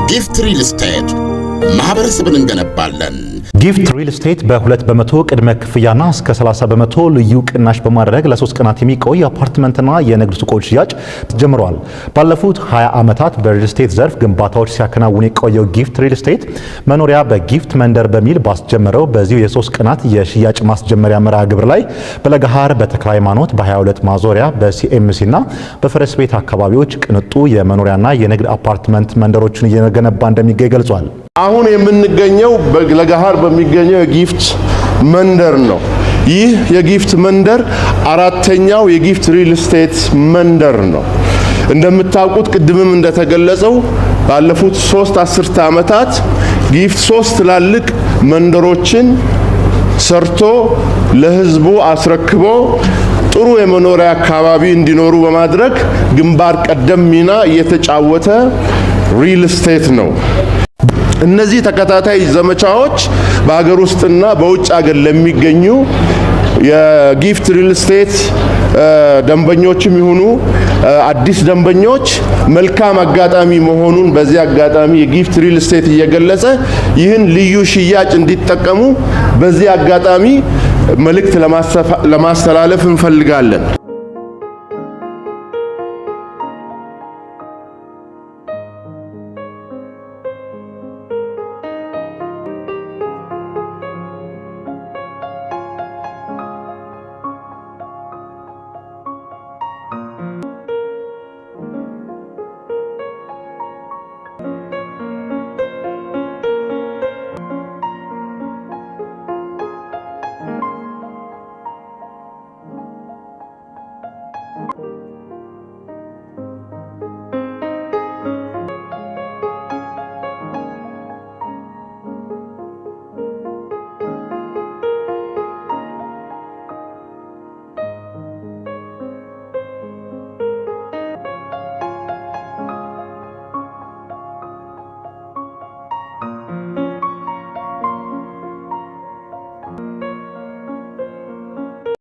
ጊፍት ሪል ስቴት ማህበረሰብን እንገነባለን። ጊፍት ሪል ስቴት በ2% ቅድመ ክፍያና እስከ 30% ልዩ ቅናሽ በማድረግ ለ3 ቀናት የሚቆይ አፓርትመንትና የንግድ ሱቆች ሽያጭ ጀምሯል። ባለፉት 20 ዓመታት በሪል ስቴት ዘርፍ ግንባታዎች ሲያከናውን የቆየው ጊፍት ሪል ስቴት መኖሪያ በጊፍት መንደር በሚል ባስጀመረው በዚሁ የ3 ቀናት የሽያጭ ማስጀመሪያ መርሃ ግብር ላይ በለገሃር፣ በተክለ ሃይማኖት፣ በ22 ማዞሪያ፣ በሲኤምሲና በፈረስ ቤት አካባቢዎች ቅንጡ የመኖሪያና የንግድ አፓርትመንት መንደሮችን እየገነባ እንደሚገኝ ገልጿል። አሁን የምንገኘው በለገሃር በሚገኘው የጊፍት መንደር ነው። ይህ የጊፍት መንደር አራተኛው የጊፍት ሪል ስቴት መንደር ነው። እንደምታውቁት ቅድምም እንደተገለጸው ባለፉት 3 አስርተ ዓመታት ጊፍት 3 ትላልቅ መንደሮችን ሰርቶ ለህዝቡ አስረክቦ ጥሩ የመኖሪያ አካባቢ እንዲኖሩ በማድረግ ግንባር ቀደም ሚና እየተጫወተ ሪል ስቴት ነው። እነዚህ ተከታታይ ዘመቻዎች በሀገር ውስጥና በውጭ ሀገር ለሚገኙ የጊፍት ሪል ስቴት ደንበኞችም ይሁኑ አዲስ ደንበኞች መልካም አጋጣሚ መሆኑን በዚህ አጋጣሚ የጊፍት ሪል ስቴት እየገለጸ ይህን ልዩ ሽያጭ እንዲጠቀሙ በዚህ አጋጣሚ መልእክት ለማስተላለፍ እንፈልጋለን።